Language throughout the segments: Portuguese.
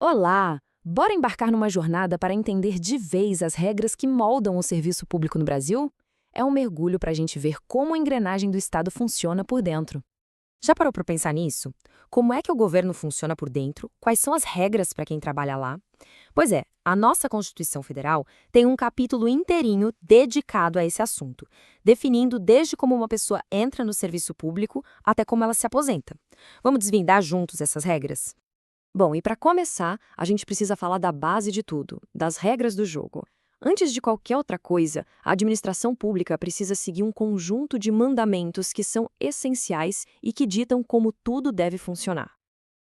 Olá! Bora embarcar numa jornada para entender de vez as regras que moldam o serviço público no Brasil? É um mergulho para a gente ver como a engrenagem do Estado funciona por dentro. Já parou para pensar nisso? Como é que o governo funciona por dentro? Quais são as regras para quem trabalha lá? Pois é, a nossa Constituição Federal tem um capítulo inteirinho dedicado a esse assunto, definindo desde como uma pessoa entra no serviço público até como ela se aposenta. Vamos desvendar juntos essas regras? Bom, e para começar, a gente precisa falar da base de tudo, das regras do jogo. Antes de qualquer outra coisa, a administração pública precisa seguir um conjunto de mandamentos que são essenciais e que ditam como tudo deve funcionar.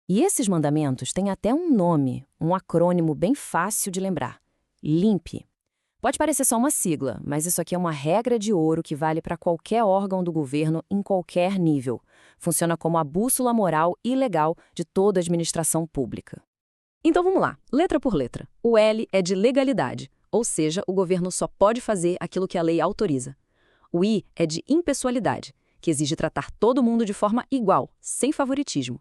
E esses mandamentos têm até um nome, um acrônimo bem fácil de lembrar: LIMP. Pode parecer só uma sigla, mas isso aqui é uma regra de ouro que vale para qualquer órgão do governo em qualquer nível. Funciona como a bússola moral e legal de toda a administração pública. Então vamos lá, letra por letra. O L é de legalidade, ou seja, o governo só pode fazer aquilo que a lei autoriza. O I é de impessoalidade, que exige tratar todo mundo de forma igual, sem favoritismo.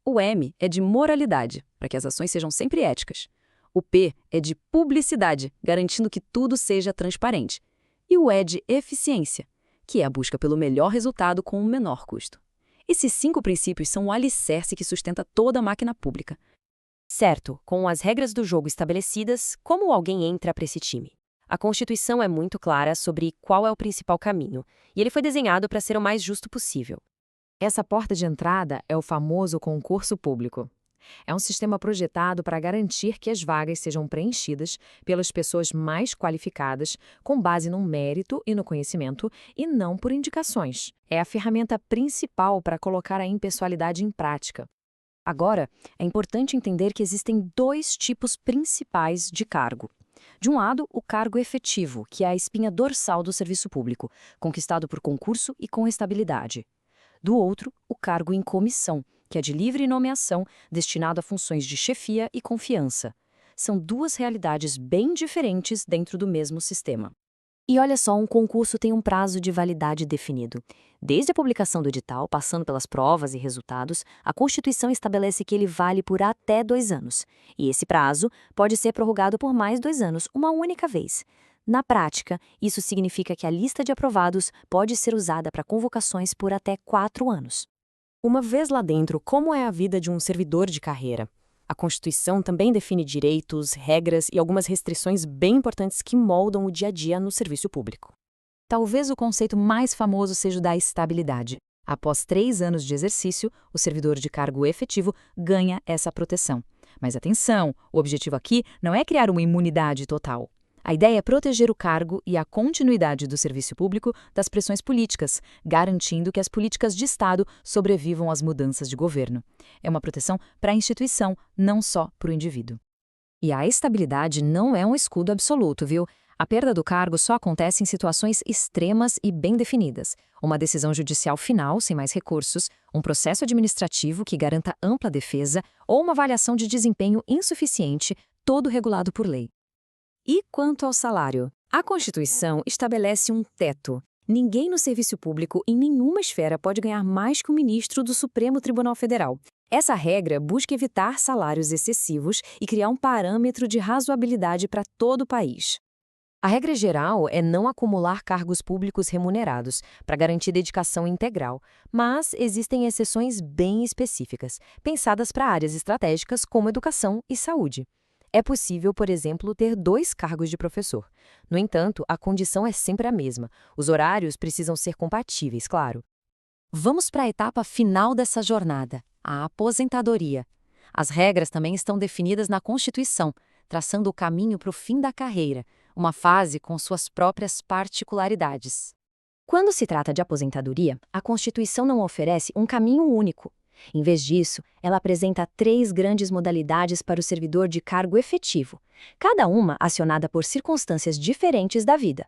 O M é de moralidade, para que as ações sejam sempre éticas. O P é de publicidade, garantindo que tudo seja transparente. E o E é de eficiência, que é a busca pelo melhor resultado com o menor custo. Esses 5 princípios são o alicerce que sustenta toda a máquina pública. Certo, com as regras do jogo estabelecidas, como alguém entra para esse time? A Constituição é muito clara sobre qual é o principal caminho, e ele foi desenhado para ser o mais justo possível. Essa porta de entrada é o famoso concurso público. É um sistema projetado para garantir que as vagas sejam preenchidas pelas pessoas mais qualificadas, com base no mérito e no conhecimento, e não por indicações. É a ferramenta principal para colocar a impessoalidade em prática. Agora, é importante entender que existem 2 tipos principais de cargo. De um lado, o cargo efetivo, que é a espinha dorsal do serviço público, conquistado por concurso e com estabilidade. Do outro, o cargo em comissão, que é de livre nomeação, destinado a funções de chefia e confiança. São 2 realidades bem diferentes dentro do mesmo sistema. E olha só, um concurso tem um prazo de validade definido. Desde a publicação do edital, passando pelas provas e resultados, a Constituição estabelece que ele vale por até 2 anos. E esse prazo pode ser prorrogado por mais 2 anos, uma única vez. Na prática, isso significa que a lista de aprovados pode ser usada para convocações por até 4 anos. Uma vez lá dentro, como é a vida de um servidor de carreira? A Constituição também define direitos, regras e algumas restrições bem importantes que moldam o dia a dia no serviço público. Talvez o conceito mais famoso seja o da estabilidade. Após 3 anos de exercício, o servidor de cargo efetivo ganha essa proteção. Mas atenção, o objetivo aqui não é criar uma imunidade total. A ideia é proteger o cargo e a continuidade do serviço público das pressões políticas, garantindo que as políticas de Estado sobrevivam às mudanças de governo. É uma proteção para a instituição, não só para o indivíduo. E a estabilidade não é um escudo absoluto, viu? A perda do cargo só acontece em situações extremas e bem definidas. Uma decisão judicial final, sem mais recursos, um processo administrativo que garanta ampla defesa ou uma avaliação de desempenho insuficiente, todo regulado por lei. E quanto ao salário? A Constituição estabelece um teto. Ninguém no serviço público, em nenhuma esfera, pode ganhar mais que o ministro do Supremo Tribunal Federal. Essa regra busca evitar salários excessivos e criar um parâmetro de razoabilidade para todo o país. A regra geral é não acumular cargos públicos remunerados, para garantir dedicação integral, mas existem exceções bem específicas, pensadas para áreas estratégicas como educação e saúde. É possível, por exemplo, ter 2 cargos de professor. No entanto, a condição é sempre a mesma. Os horários precisam ser compatíveis, claro. Vamos para a etapa final dessa jornada, a aposentadoria. As regras também estão definidas na Constituição, traçando o caminho para o fim da carreira, uma fase com suas próprias particularidades. Quando se trata de aposentadoria, a Constituição não oferece um caminho único. Em vez disso, ela apresenta 3 grandes modalidades para o servidor de cargo efetivo, cada uma acionada por circunstâncias diferentes da vida.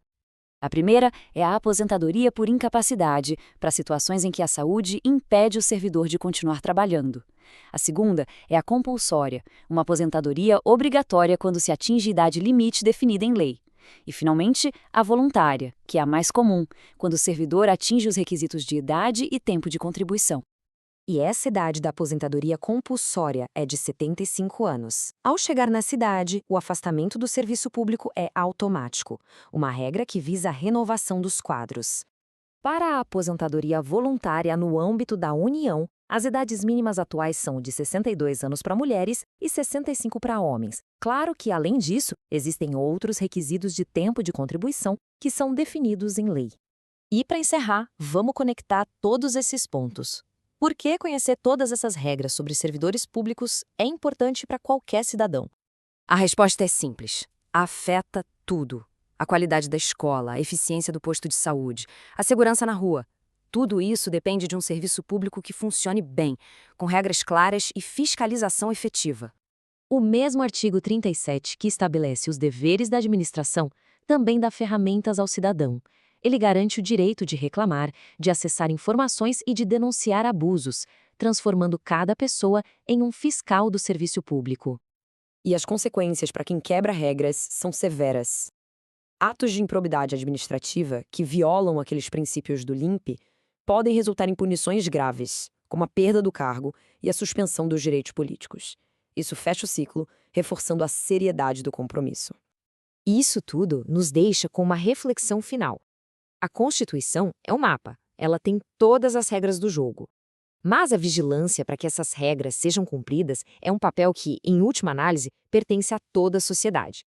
A primeira é a aposentadoria por incapacidade, para situações em que a saúde impede o servidor de continuar trabalhando. A segunda é a compulsória, uma aposentadoria obrigatória quando se atinge idade limite definida em lei. E, finalmente, a voluntária, que é a mais comum, quando o servidor atinge os requisitos de idade e tempo de contribuição. E essa idade da aposentadoria compulsória é de 75 anos. Ao chegar na cidade, o afastamento do serviço público é automático, uma regra que visa a renovação dos quadros. Para a aposentadoria voluntária no âmbito da União, as idades mínimas atuais são de 62 anos para mulheres e 65 para homens. Claro que, além disso, existem outros requisitos de tempo de contribuição que são definidos em lei. E para encerrar, vamos conectar todos esses pontos. Por que conhecer todas essas regras sobre servidores públicos é importante para qualquer cidadão? A resposta é simples. Afeta tudo. A qualidade da escola, a eficiência do posto de saúde, a segurança na rua. Tudo isso depende de um serviço público que funcione bem, com regras claras e fiscalização efetiva. O mesmo artigo 37, que estabelece os deveres da administração, também dá ferramentas ao cidadão. Ele garante o direito de reclamar, de acessar informações e de denunciar abusos, transformando cada pessoa em um fiscal do serviço público. E as consequências para quem quebra regras são severas. Atos de improbidade administrativa, que violam aqueles princípios do LIMP, podem resultar em punições graves, como a perda do cargo e a suspensão dos direitos políticos. Isso fecha o ciclo, reforçando a seriedade do compromisso. E isso tudo nos deixa com uma reflexão final. A Constituição é um mapa, ela tem todas as regras do jogo. Mas a vigilância para que essas regras sejam cumpridas é um papel que, em última análise, pertence a toda a sociedade.